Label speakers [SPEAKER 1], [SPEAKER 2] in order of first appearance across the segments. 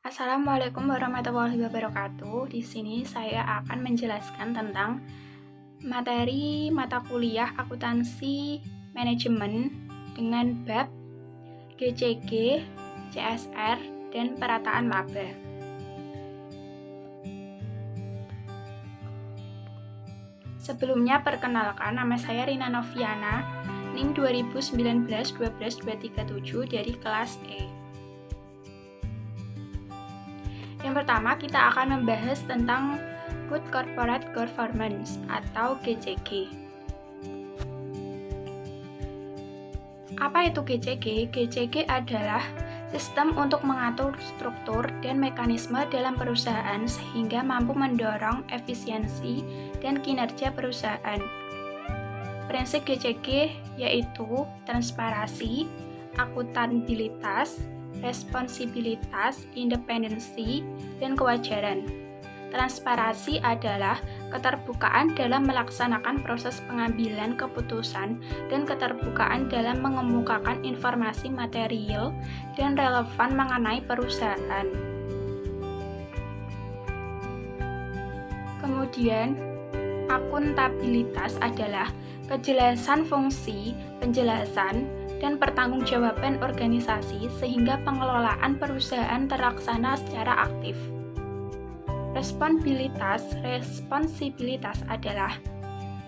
[SPEAKER 1] Assalamualaikum warahmatullahi wabarakatuh. Di sini saya akan menjelaskan tentang materi mata kuliah akuntansi manajemen dengan bab GCG, CSR, dan perataan laba. Sebelumnya perkenalkan, nama saya Rina Noviana, NIM 2019-12237 dari kelas E. Yang pertama, kita akan membahas tentang Good Corporate Governance atau GCG. Apa itu GCG? GCG adalah sistem untuk mengatur struktur dan mekanisme dalam perusahaan sehingga mampu mendorong efisiensi dan kinerja perusahaan. Prinsip GCG yaitu transparansi, akuntabilitas, responsibilitas, independensi, dan kewajaran. Transparansi adalah keterbukaan dalam melaksanakan proses pengambilan keputusan dan keterbukaan dalam mengemukakan informasi material dan relevan mengenai perusahaan. Kemudian, akuntabilitas adalah kejelasan fungsi, penjelasan, dan pertanggungjawaban organisasi sehingga pengelolaan perusahaan terlaksana secara aktif. Responsibilitas adalah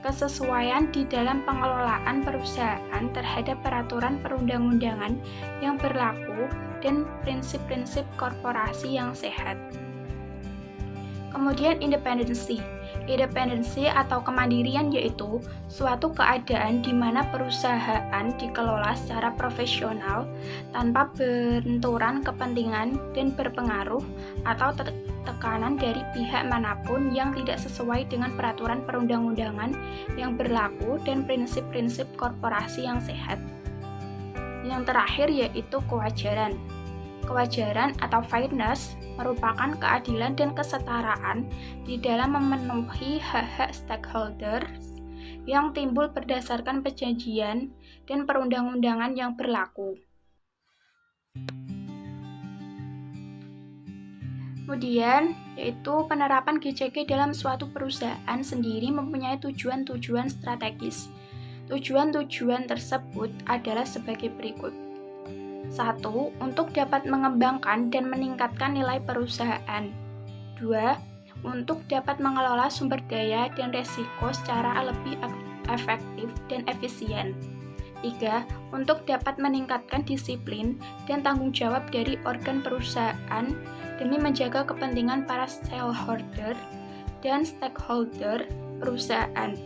[SPEAKER 1] kesesuaian di dalam pengelolaan perusahaan terhadap peraturan perundang-undangan yang berlaku dan prinsip-prinsip korporasi yang sehat. Kemudian independensi atau kemandirian yaitu suatu keadaan di mana perusahaan dikelola secara profesional tanpa benturan kepentingan dan berpengaruh atau tekanan dari pihak manapun yang tidak sesuai dengan peraturan perundang-undangan yang berlaku dan prinsip-prinsip korporasi yang sehat. Yang terakhir yaitu kewajaran. Kewajaran atau fairness merupakan keadilan dan kesetaraan di dalam memenuhi hak-hak stakeholders yang timbul berdasarkan perjanjian dan perundang-undangan yang berlaku. Kemudian, yaitu penerapan GCG dalam suatu perusahaan sendiri mempunyai tujuan-tujuan strategis. Tujuan-tujuan tersebut adalah sebagai berikut. 1. Untuk dapat mengembangkan dan meningkatkan nilai perusahaan. 2. Untuk dapat mengelola sumber daya dan resiko secara lebih efektif dan efisien. 3. Untuk dapat meningkatkan disiplin dan tanggung jawab dari organ perusahaan demi menjaga kepentingan para shareholder dan stakeholder perusahaan.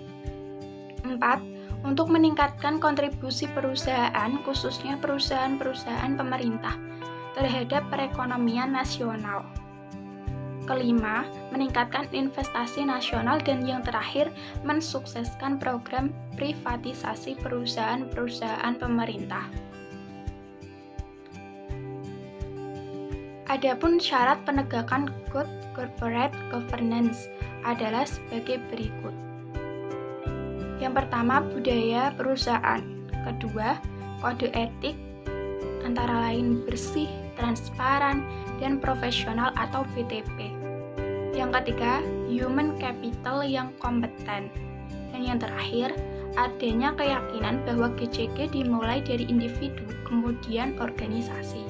[SPEAKER 1] 4. Untuk meningkatkan kontribusi perusahaan, khususnya perusahaan-perusahaan pemerintah, terhadap perekonomian nasional. Kelima, meningkatkan investasi nasional dan yang terakhir, mensukseskan program privatisasi perusahaan-perusahaan pemerintah. Adapun syarat penegakan Good Corporate Governance adalah sebagai berikut. Yang pertama, budaya perusahaan. Kedua, kode etik antara lain bersih, transparan, dan profesional atau BTP. Yang ketiga, human capital yang kompeten. Dan yang terakhir, adanya keyakinan bahwa GCG dimulai dari individu, kemudian organisasi.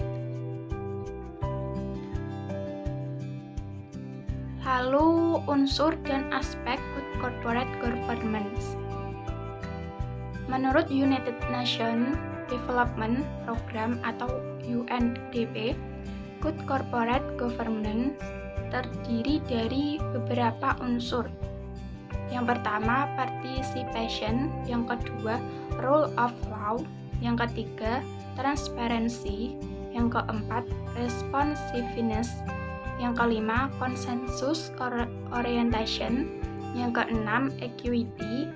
[SPEAKER 1] Lalu, unsur dan aspek Good Corporate Governance. Menurut United Nations Development Program atau UNDP, Good Corporate Governance terdiri dari beberapa unsur. Yang pertama, participation. Yang kedua, rule of law. Yang ketiga, transparency. Yang keempat, responsiveness. Yang kelima, consensus orientation. Yang keenam, equity.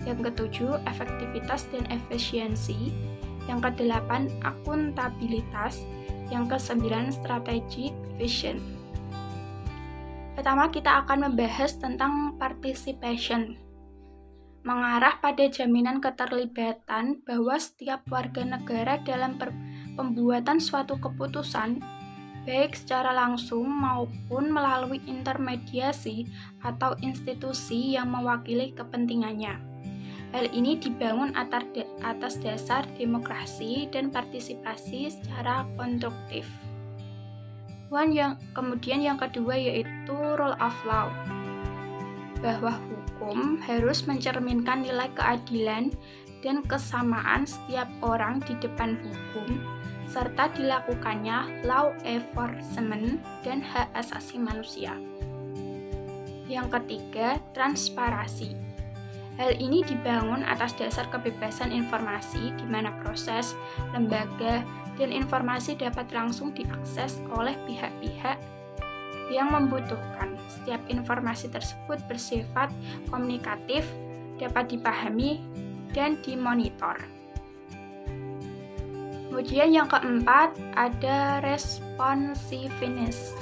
[SPEAKER 1] Yang ketujuh, efektivitas dan efisiensi. Yang kedelapan, akuntabilitas. Yang kesembilan, strategic vision. Pertama, kita akan membahas tentang participation. Mengarah pada jaminan keterlibatan bahwa setiap warga negara dalam pembuatan suatu keputusan baik secara langsung maupun melalui intermediasi atau institusi yang mewakili kepentingannya. Hal ini dibangun atas dasar demokrasi dan partisipasi secara konstruktif. Kemudian yang kedua yaitu rule of law, bahwa hukum harus mencerminkan nilai keadilan dan kesamaan setiap orang di depan hukum, serta dilakukannya law enforcement dan hak asasi manusia. Yang ketiga, transparansi. Hal ini dibangun atas dasar kebebasan informasi di mana proses, lembaga, dan informasi dapat langsung diakses oleh pihak-pihak yang membutuhkan. Setiap informasi tersebut bersifat komunikatif, dapat dipahami, dan dimonitor. Kemudian yang keempat ada responsiveness,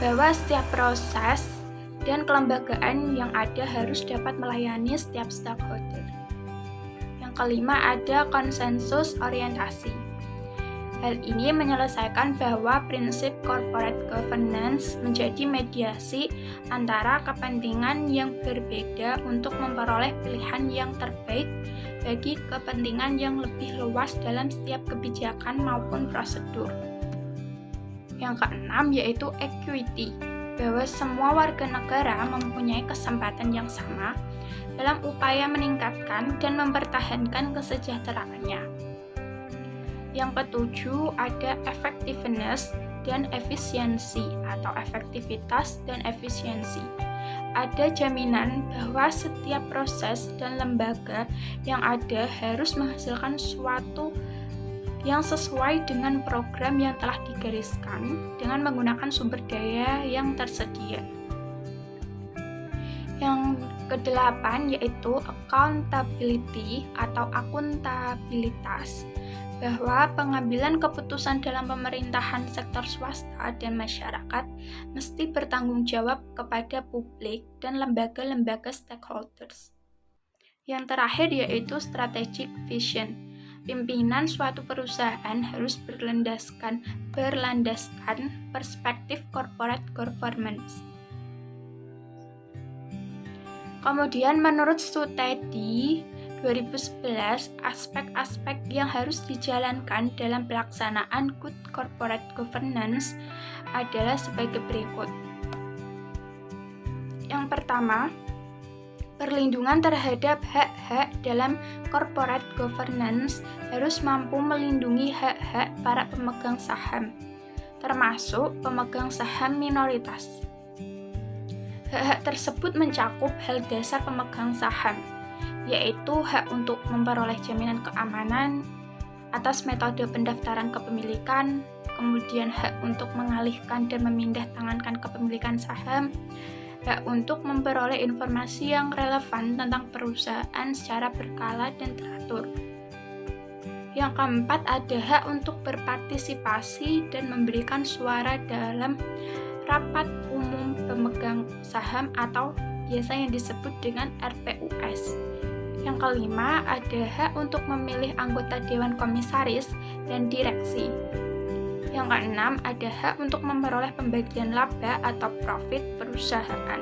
[SPEAKER 1] bahwa setiap proses dan kelembagaan yang ada harus dapat melayani setiap stakeholder. Yang kelima ada konsensus orientasi. Hal ini menyelesaikan bahwa prinsip corporate governance menjadi mediasi antara kepentingan yang berbeda untuk memperoleh pilihan yang terbaik bagi kepentingan yang lebih luas dalam setiap kebijakan maupun prosedur. Yang keenam yaitu equity, bahwa semua warga negara mempunyai kesempatan yang sama dalam upaya meningkatkan dan mempertahankan kesejahteraannya. Yang ketujuh ada effectiveness dan efisiensi atau efektivitas dan efisiensi. Ada jaminan bahwa setiap proses dan lembaga yang ada harus menghasilkan sesuatu yang sesuai dengan program yang telah digariskan dengan menggunakan sumber daya yang tersedia. Yang kedelapan yaitu accountability atau akuntabilitas, bahwa pengambilan keputusan dalam pemerintahan sektor swasta dan masyarakat mesti bertanggung jawab kepada publik dan lembaga-lembaga stakeholders. Yang terakhir yaitu strategic vision. Pimpinan suatu perusahaan harus berlandaskan perspektif corporate governance. Kemudian menurut studi 2011, aspek-aspek yang harus dijalankan dalam pelaksanaan good corporate governance adalah sebagai berikut. Yang pertama, perlindungan terhadap hak-hak dalam corporate governance harus mampu melindungi hak-hak para pemegang saham, termasuk pemegang saham minoritas. Hak-hak tersebut mencakup hal dasar pemegang saham, yaitu hak untuk memperoleh jaminan keamanan atas metode pendaftaran kepemilikan, kemudian hak untuk mengalihkan dan memindah tangankan kepemilikan saham, hak untuk memperoleh informasi yang relevan tentang perusahaan secara berkala dan teratur. Yang keempat ada hak untuk berpartisipasi dan memberikan suara dalam rapat umum pemegang saham atau biasa yang disebut dengan RPUS. Yang kelima ada hak untuk memilih anggota Dewan Komisaris dan Direksi. Yang keenam ada hak untuk memperoleh pembagian laba atau profit perusahaan.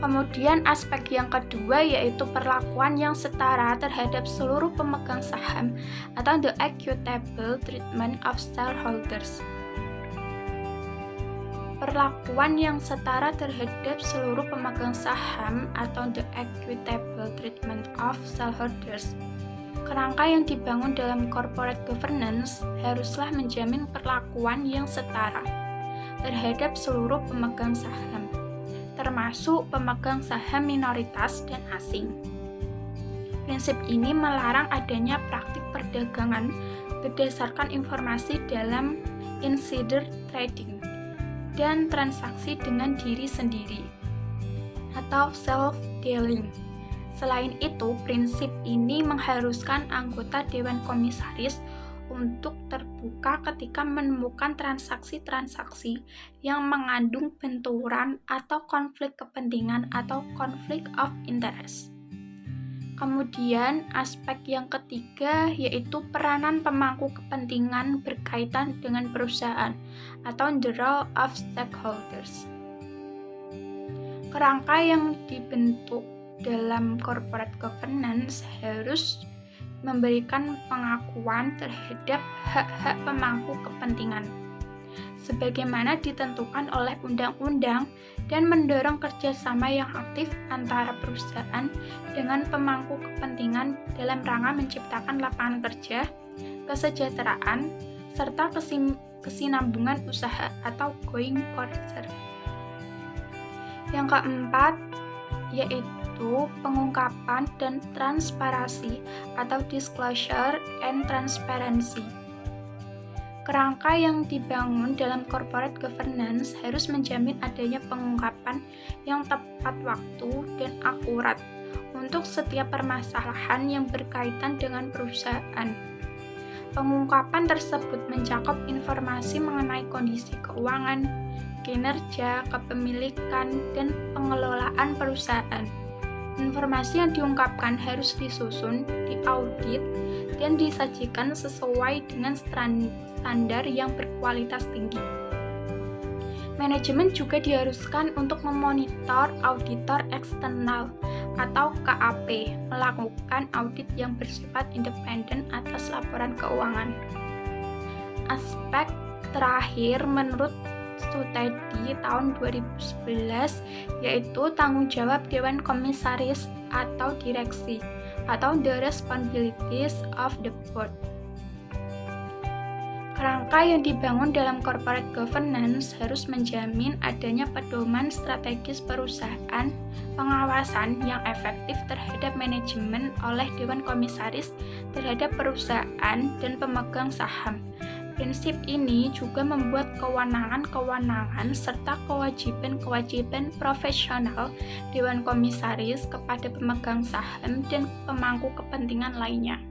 [SPEAKER 1] Kemudian aspek yang kedua yaitu perlakuan yang setara terhadap seluruh pemegang saham atau the equitable treatment of shareholders. Perlakuan yang setara terhadap seluruh pemegang saham atau the equitable treatment of shareholders. Kerangka yang dibangun dalam corporate governance haruslah menjamin perlakuan yang setara terhadap seluruh pemegang saham, termasuk pemegang saham minoritas dan asing. Prinsip ini melarang adanya praktik perdagangan berdasarkan informasi dalam insider trading dan transaksi dengan diri sendiri atau self-dealing. Selain itu, prinsip ini mengharuskan anggota Dewan Komisaris untuk terbuka ketika menemukan transaksi-transaksi yang mengandung benturan atau konflik kepentingan atau konflik of interest. Kemudian aspek yang ketiga yaitu peranan pemangku kepentingan berkaitan dengan perusahaan atau the role of stakeholders. Kerangka yang dibentuk dalam corporate governance harus memberikan pengakuan terhadap hak-hak pemangku kepentingan sebagaimana ditentukan oleh undang-undang dan mendorong kerjasama yang aktif antara perusahaan dengan pemangku kepentingan dalam rangka menciptakan lapangan kerja, kesejahteraan, serta kesinambungan usaha atau going concern. Yang keempat yaitu pengungkapan dan transparansi atau disclosure and transparency. Kerangka yang dibangun dalam corporate governance harus menjamin adanya pengungkapan yang tepat waktu dan akurat untuk setiap permasalahan yang berkaitan dengan perusahaan. Pengungkapan tersebut mencakup informasi mengenai kondisi keuangan, kinerja, kepemilikan, dan pengelolaan perusahaan. Informasi yang diungkapkan harus disusun, diaudit, dan disajikan sesuai dengan standar yang berkualitas tinggi. Manajemen juga diharuskan untuk memonitor auditor eksternal atau KAP, melakukan audit yang bersifat independen atas laporan keuangan. Aspek terakhir menurut studi tahun 2011 yaitu tanggung jawab Dewan Komisaris atau Direksi atau the responsibilities of the board. Kerangka yang dibangun dalam corporate governance harus menjamin adanya pedoman strategis perusahaan, pengawasan yang efektif terhadap manajemen oleh Dewan Komisaris terhadap perusahaan dan pemegang saham. Prinsip ini juga membuat kewenangan-kewenangan serta kewajiban-kewajiban profesional Dewan Komisaris kepada pemegang saham dan pemangku kepentingan lainnya.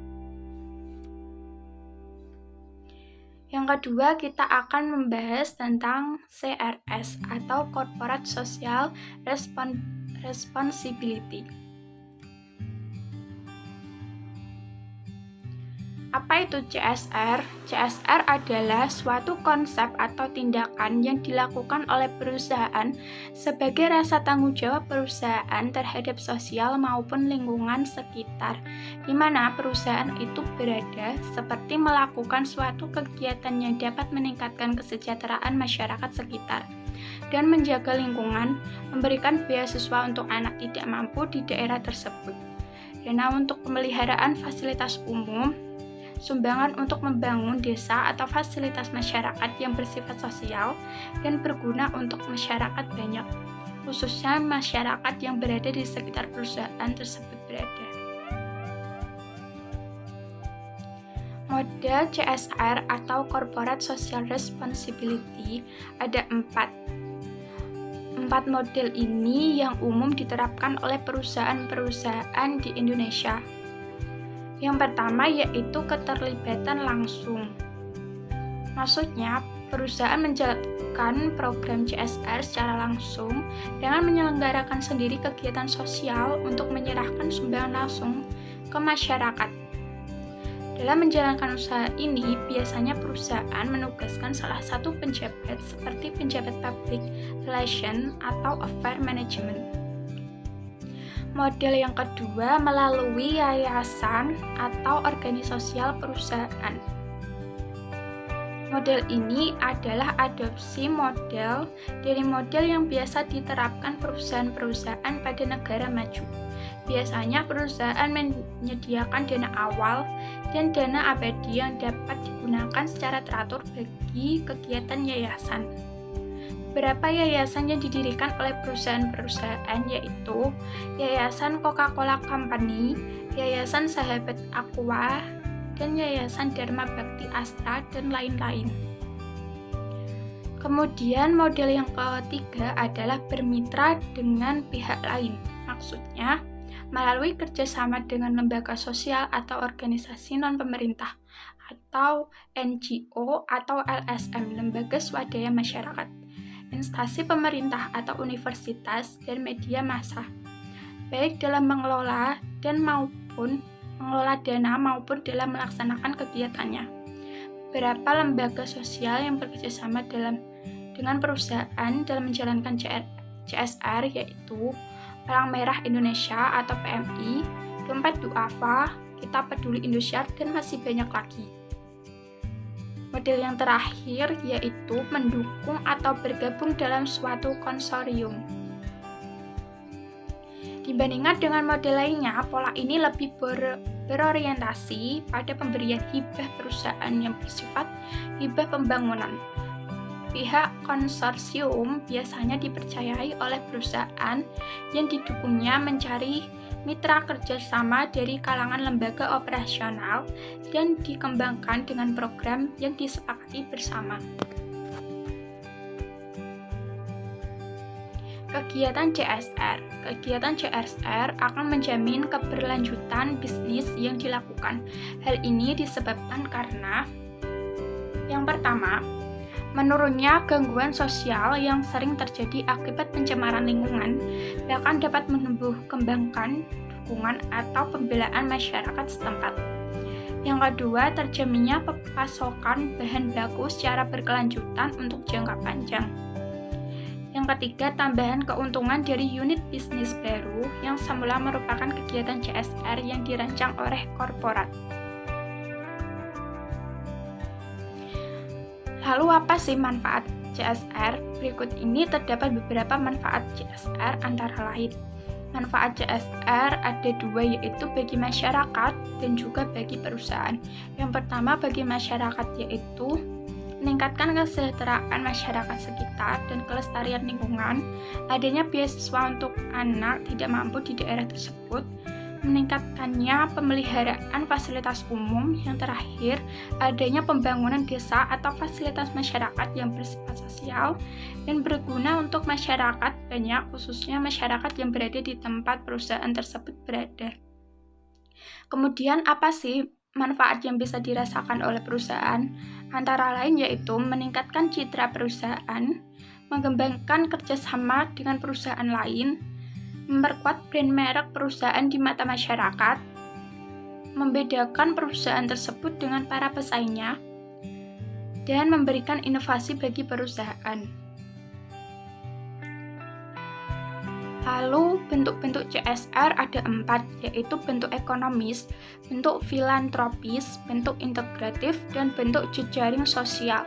[SPEAKER 1] Yang kedua, kita akan membahas tentang CRS atau Corporate Social Responsibility. Apa itu CSR? CSR adalah suatu konsep atau tindakan yang dilakukan oleh perusahaan sebagai rasa tanggung jawab perusahaan terhadap sosial maupun lingkungan sekitar, di mana perusahaan itu berada, seperti melakukan suatu kegiatan yang dapat meningkatkan kesejahteraan masyarakat sekitar dan menjaga lingkungan, memberikan beasiswa untuk anak tidak mampu di daerah tersebut, dana untuk pemeliharaan fasilitas umum, sumbangan untuk membangun desa atau fasilitas masyarakat yang bersifat sosial dan berguna untuk masyarakat banyak, khususnya masyarakat yang berada di sekitar perusahaan tersebut berada. Model CSR atau Corporate Social Responsibility ada 4 model ini yang umum diterapkan oleh perusahaan-perusahaan di Indonesia. Yang pertama yaitu keterlibatan langsung. Maksudnya, perusahaan menjalankan program CSR secara langsung dengan menyelenggarakan sendiri kegiatan sosial untuk menyerahkan sumbangan langsung ke masyarakat. Dalam menjalankan usaha ini, biasanya perusahaan menugaskan salah satu penjabat seperti penjabat public relation atau affair management. Model yang kedua melalui yayasan atau organisasi sosial perusahaan. Model ini adalah adopsi model dari model yang biasa diterapkan perusahaan-perusahaan pada negara maju. Biasanya perusahaan menyediakan dana awal dan dana abadi yang dapat digunakan secara teratur bagi kegiatan yayasan. Beberapa yayasan yang didirikan oleh perusahaan-perusahaan yaitu Yayasan Coca-Cola Company, Yayasan Sahabat Aqua, dan Yayasan Dharma Bakti Astra, dan lain-lain. Kemudian model yang ketiga adalah bermitra dengan pihak lain. Maksudnya, melalui kerjasama dengan lembaga sosial atau organisasi non-pemerintah atau NGO atau LSM, lembaga swadaya masyarakat, instansi pemerintah atau universitas dan media massa, baik dalam mengelola dan maupun pun mengelola dana maupun dalam melaksanakan kegiatannya. Beberapa lembaga sosial yang bekerjasama dengan perusahaan dalam menjalankan CSR yaitu Palang Merah Indonesia atau PMI, Dompet Duafa, Kita Peduli Indosiar, dan masih banyak lagi. Model yang terakhir yaitu mendukung atau bergabung dalam suatu konsorium. Dibandingkan dengan model lainnya, pola ini lebih berorientasi pada pemberian hibah perusahaan yang bersifat hibah pembangunan. Pihak konsorsium biasanya dipercayai oleh perusahaan yang didukungnya mencari mitra kerjasama dari kalangan lembaga operasional dan dikembangkan dengan program yang disepakati bersama. Kegiatan CSR akan menjamin keberlanjutan bisnis yang dilakukan. Hal ini disebabkan karena yang pertama, menurunnya gangguan sosial yang sering terjadi akibat pencemaran lingkungan, bahkan dapat menumbuh kembangkan dukungan atau pembelaan masyarakat setempat. Yang kedua, terjaminnya pasokan bahan baku secara berkelanjutan untuk jangka panjang. Yang ketiga, tambahan keuntungan dari unit bisnis baru yang semula merupakan kegiatan CSR yang dirancang oleh korporat. Lalu apa sih manfaat CSR? Berikut ini terdapat beberapa manfaat CSR antara lain. Manfaat CSR ada dua, yaitu bagi masyarakat dan juga bagi perusahaan. Yang pertama bagi masyarakat yaitu meningkatkan kesejahteraan masyarakat sekitar dan kelestarian lingkungan, adanya beasiswa untuk anak tidak mampu di daerah tersebut, meningkatkannya pemeliharaan fasilitas umum. Yang terakhir, adanya pembangunan desa atau fasilitas masyarakat yang bersifat sosial dan berguna untuk masyarakat banyak, khususnya masyarakat yang berada di tempat perusahaan tersebut berada. Kemudian apa sih manfaat yang bisa dirasakan oleh perusahaan? Antara lain yaitu meningkatkan citra perusahaan, mengembangkan kerjasama dengan perusahaan lain, memperkuat brand merek perusahaan di mata masyarakat, membedakan perusahaan tersebut dengan para pesaingnya, dan memberikan inovasi bagi perusahaan. Lalu bentuk-bentuk CSR ada 4, yaitu bentuk ekonomis, bentuk filantropis, bentuk integratif, dan bentuk jejaring sosial.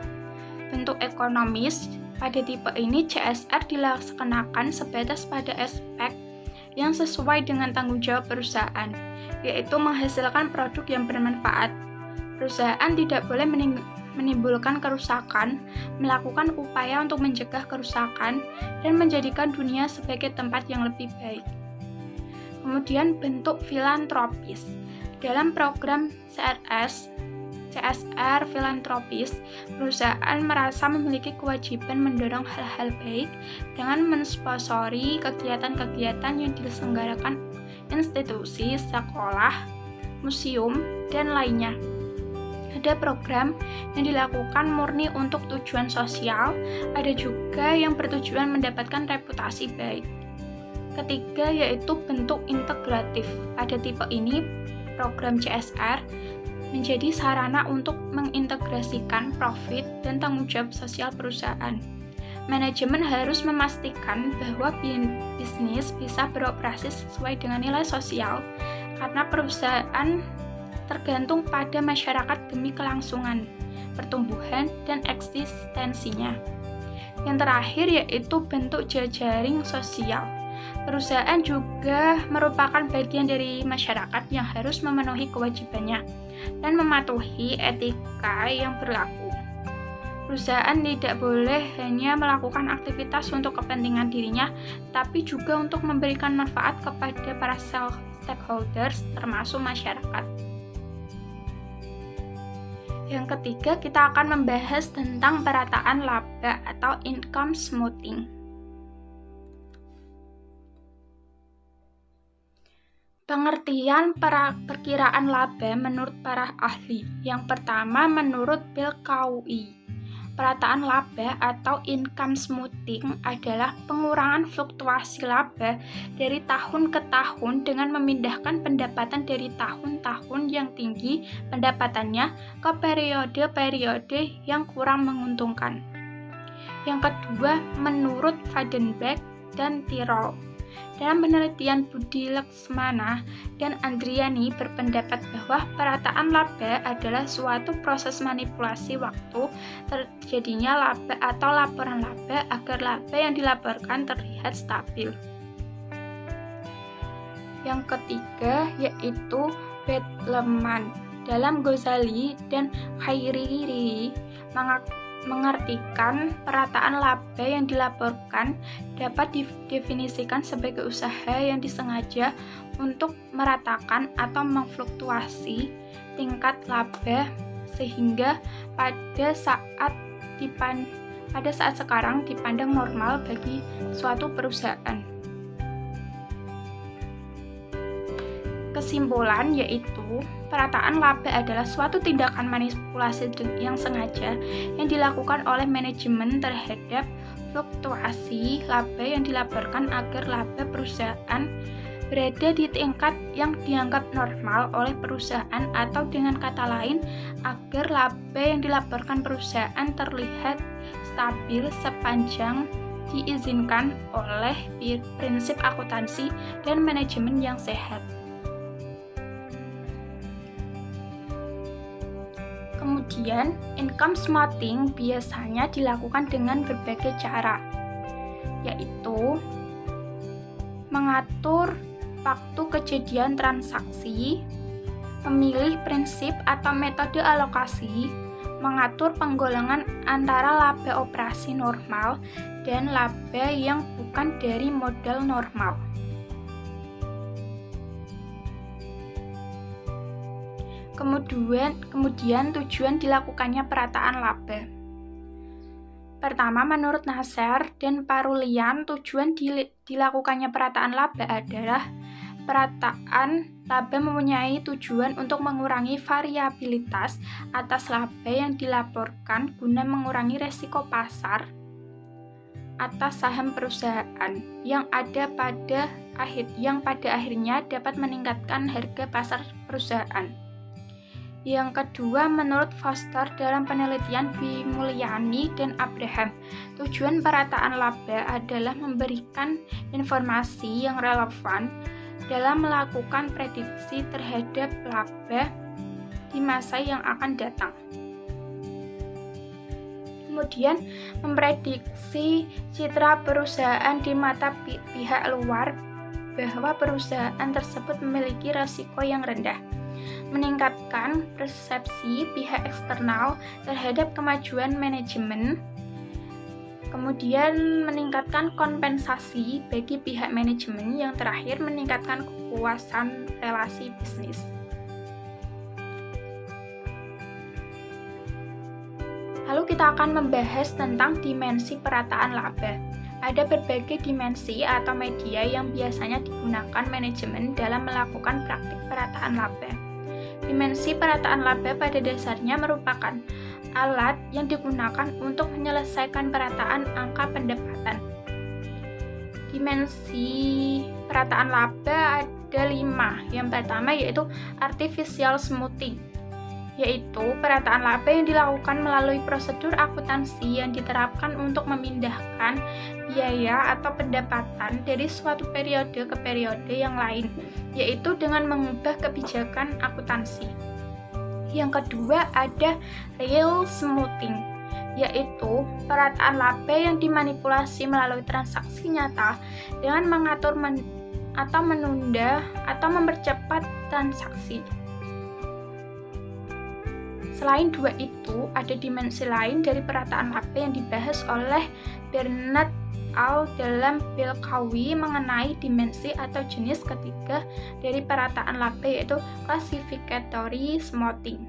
[SPEAKER 1] Bentuk ekonomis, pada tipe ini CSR dilaksanakan sebatas pada aspek yang sesuai dengan tanggung jawab perusahaan, yaitu menghasilkan produk yang bermanfaat. Perusahaan tidak boleh menimbulkan kerusakan, melakukan upaya untuk mencegah kerusakan, dan menjadikan dunia sebagai tempat yang lebih baik. Kemudian bentuk filantropis. Dalam program CSR filantropis, perusahaan merasa memiliki kewajiban mendorong hal-hal baik dengan mensponsori kegiatan-kegiatan yang diselenggarakan institusi, sekolah, museum, dan lainnya. Ada program yang dilakukan murni untuk tujuan sosial, ada juga yang bertujuan mendapatkan reputasi baik. Ketiga yaitu bentuk integratif. Pada tipe ini, program CSR menjadi sarana untuk mengintegrasikan profit dan tanggung jawab sosial perusahaan. Manajemen harus memastikan bahwa bisnis bisa beroperasi sesuai dengan nilai sosial, karena perusahaan tergantung pada masyarakat demi kelangsungan, pertumbuhan, dan eksistensinya. Yang terakhir yaitu bentuk jejaring sosial. Perusahaan juga merupakan bagian dari masyarakat yang harus memenuhi kewajibannya dan mematuhi etika yang berlaku. Perusahaan tidak boleh hanya melakukan aktivitas untuk kepentingan dirinya, tapi juga untuk memberikan manfaat kepada para stakeholders, termasuk masyarakat. Yang ketiga, kita akan membahas tentang perataan laba atau income smoothing. Pengertian perkiraan laba menurut para ahli. Yang pertama, menurut Bill Cowie, Perataan laba atau income smoothing adalah pengurangan fluktuasi laba dari tahun ke tahun dengan memindahkan pendapatan dari tahun-tahun yang tinggi pendapatannya ke periode-periode yang kurang menguntungkan. Yang kedua, menurut Vandenberg dan Tirol. Dalam penelitian Budi Laksmana dan Andriani berpendapat bahwa perataan laba adalah suatu proses manipulasi waktu terjadinya laba atau laporan laba agar laba yang dilaporkan terlihat stabil. Yang ketiga yaitu Bedleman. Dalam Ghazali dan Khairiri mengartikan perataan laba yang dilaporkan dapat didefinisikan sebagai usaha yang disengaja untuk meratakan atau memfluktuasi tingkat laba sehingga pada saat sekarang dipandang normal bagi suatu perusahaan. Kesimpulan yaitu perataan laba adalah suatu tindakan manipulasi yang sengaja yang dilakukan oleh manajemen terhadap fluktuasi laba yang dilaporkan agar laba perusahaan berada di tingkat yang dianggap normal oleh perusahaan, atau dengan kata lain agar laba yang dilaporkan perusahaan terlihat stabil sepanjang diizinkan oleh prinsip akuntansi dan manajemen yang sehat. Kemudian, income smoothing biasanya dilakukan dengan berbagai cara, yaitu mengatur waktu kejadian transaksi, memilih prinsip atau metode alokasi, mengatur penggolongan antara laba operasi normal dan laba yang bukan dari modal normal. Kemudian tujuan dilakukannya perataan laba. Pertama, menurut Nasser dan Parulian, tujuan dilakukannya perataan laba adalah perataan laba mempunyai tujuan untuk mengurangi variabilitas atas laba yang dilaporkan guna mengurangi resiko pasar atas saham perusahaan yang pada akhirnya dapat meningkatkan harga pasar perusahaan. Yang kedua, menurut Foster dalam penelitian Mulyani dan Abraham, tujuan perataan laba adalah memberikan informasi yang relevan dalam melakukan prediksi terhadap laba di masa yang akan datang. Kemudian, memprediksi citra perusahaan di mata pihak luar bahwa perusahaan tersebut memiliki risiko yang rendah, meningkatkan persepsi pihak eksternal terhadap kemajuan manajemen, kemudian meningkatkan kompensasi bagi pihak manajemen, yang terakhir meningkatkan kepuasan relasi bisnis. Lalu kita akan membahas tentang dimensi perataan laba. Ada berbagai dimensi atau media yang biasanya digunakan manajemen dalam melakukan praktik perataan laba. Dimensi perataan laba pada dasarnya merupakan alat yang digunakan untuk menyelesaikan perataan angka pendapatan. Dimensi perataan laba ada 5. Yang pertama yaitu artificial smoothing, yaitu perataan laba yang dilakukan melalui prosedur akuntansi yang diterapkan untuk memindahkan biaya atau pendapatan dari suatu periode ke periode yang lain, yaitu dengan mengubah kebijakan akuntansi. Yang kedua ada real smoothing, yaitu perataan laba yang dimanipulasi melalui transaksi nyata dengan mengatur atau menunda atau mempercepat transaksi. Selain dua itu, ada dimensi lain dari perataan laba yang dibahas oleh Bernard al dalam Belkawi mengenai dimensi atau jenis ketiga dari perataan laba, yaitu classificatory smoothing.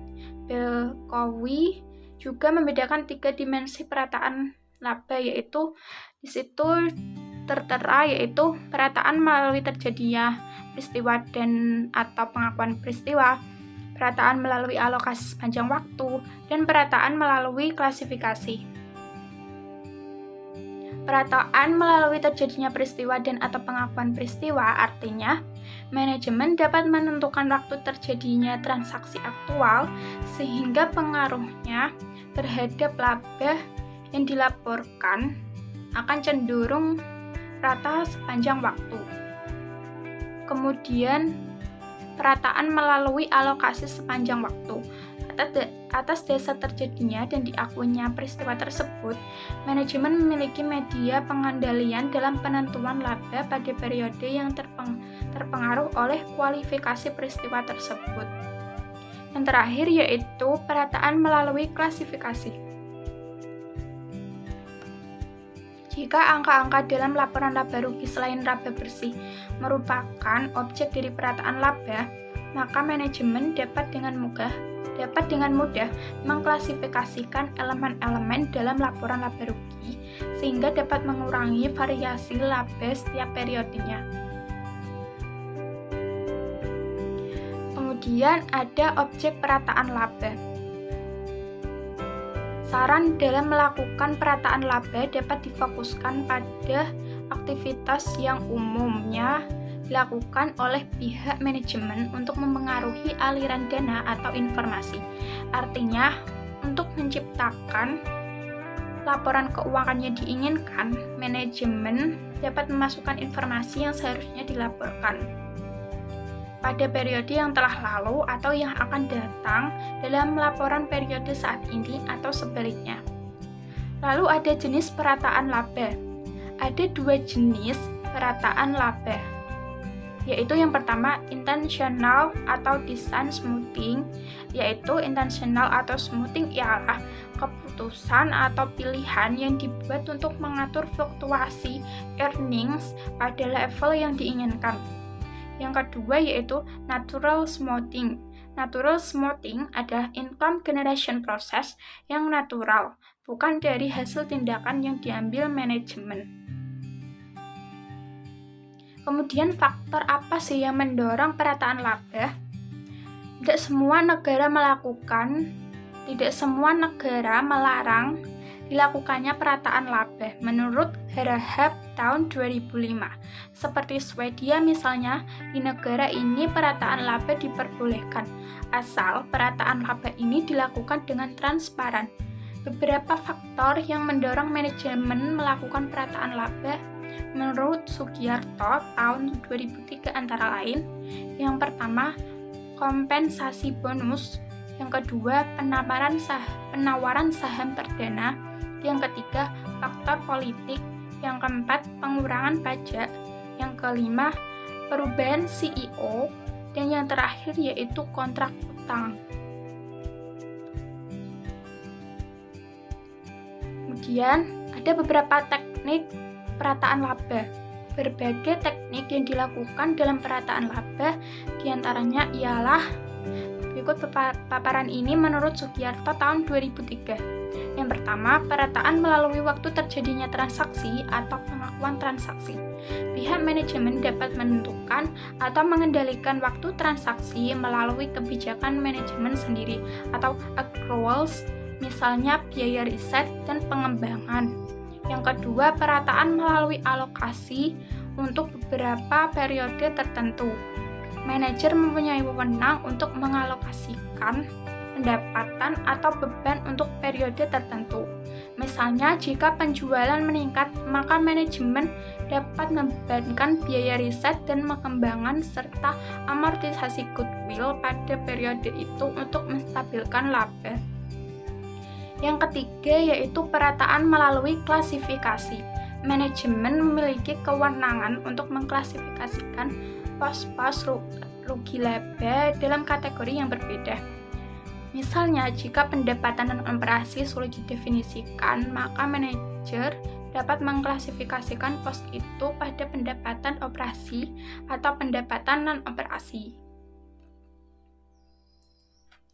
[SPEAKER 1] Belkawi juga membedakan 3 dimensi perataan laba, yaitu di situ tertera yaitu perataan melalui terjadinya peristiwa dan atau pengakuan peristiwa, perataan melalui alokasi sepanjang waktu, dan perataan melalui klasifikasi. Perataan melalui terjadinya peristiwa dan atau pengakuan peristiwa artinya manajemen dapat menentukan waktu terjadinya transaksi aktual sehingga pengaruhnya terhadap laba yang dilaporkan akan cenderung rata sepanjang waktu. Kemudian, perataan melalui alokasi sepanjang waktu. Atas dasar terjadinya dan diakuinya peristiwa tersebut, manajemen memiliki media pengendalian dalam penentuan laba pada periode yang terpengaruh oleh kualifikasi peristiwa tersebut. Yang terakhir yaitu perataan melalui klasifikasi. Jika angka-angka dalam laporan laba rugi selain laba bersih merupakan objek dari perataan laba, maka manajemen dapat dengan mudah mengklasifikasikan elemen-elemen dalam laporan laba rugi sehingga dapat mengurangi variasi laba setiap periodenya. Kemudian ada objek perataan laba. Saran dalam melakukan perataan laba dapat difokuskan pada aktivitas yang umumnya dilakukan oleh pihak manajemen untuk mempengaruhi aliran dana atau informasi. Artinya, untuk menciptakan laporan keuangan yang diinginkan, manajemen dapat memasukkan informasi yang seharusnya dilaporkan pada periode yang telah lalu atau yang akan datang dalam laporan periode saat ini atau sebaliknya. Lalu ada jenis perataan laba. Ada 2 jenis perataan laba, yaitu yang pertama intentional atau design smoothing. Yaitu intentional atau smoothing ialah keputusan atau pilihan yang dibuat untuk mengatur fluktuasi earnings pada level yang diinginkan. Yang kedua yaitu natural smoothing. Natural smoothing adalah income generation process yang natural, bukan dari hasil tindakan yang diambil manajemen. Kemudian faktor apa sih yang mendorong perataan laba? Tidak semua negara melarang dilakukannya perataan laba menurut Harahap tahun 2005. Seperti Swedia misalnya, di negara ini perataan laba diperbolehkan, asal perataan laba ini dilakukan dengan transparan. Beberapa faktor yang mendorong manajemen melakukan perataan laba menurut Sugiarto tahun 2003 antara lain, yang pertama kompensasi bonus, yang kedua penawaran saham perdana, yang ketiga faktor politik, yang keempat pengurangan pajak, yang kelima perubahan CEO, dan yang terakhir yaitu kontrak utang. Kemudian ada beberapa teknik perataan laba. Berbagai teknik yang dilakukan dalam perataan laba diantaranya ialah berikut paparan ini menurut Sugiarto tahun 2003. Yang pertama, perataan melalui waktu terjadinya transaksi atau pengakuan transaksi. Pihak manajemen dapat menentukan atau mengendalikan waktu transaksi melalui kebijakan manajemen sendiri atau accruals, misalnya biaya riset dan pengembangan. Yang kedua, perataan melalui alokasi untuk beberapa periode tertentu. Manajer mempunyai wewenang untuk mengalokasikan pendapatan atau beban untuk periode tertentu. Misalnya, jika penjualan meningkat, maka manajemen dapat membebankan biaya riset dan pengembangan serta amortisasi goodwill pada periode itu untuk menstabilkan laba. Yang ketiga yaitu perataan melalui klasifikasi. Manajemen memiliki kewenangan untuk mengklasifikasikan pos-pos rugi laba dalam kategori yang berbeda. Misalnya, jika pendapatan non-operasi sulit didefinisikan, maka manajer dapat mengklasifikasikan pos itu pada pendapatan operasi atau pendapatan non-operasi.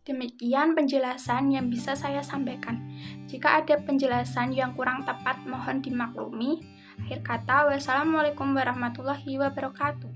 [SPEAKER 1] Demikian penjelasan yang bisa saya sampaikan. Jika ada penjelasan yang kurang tepat, mohon dimaklumi. Akhir kata, wassalamualaikum warahmatullahi wabarakatuh.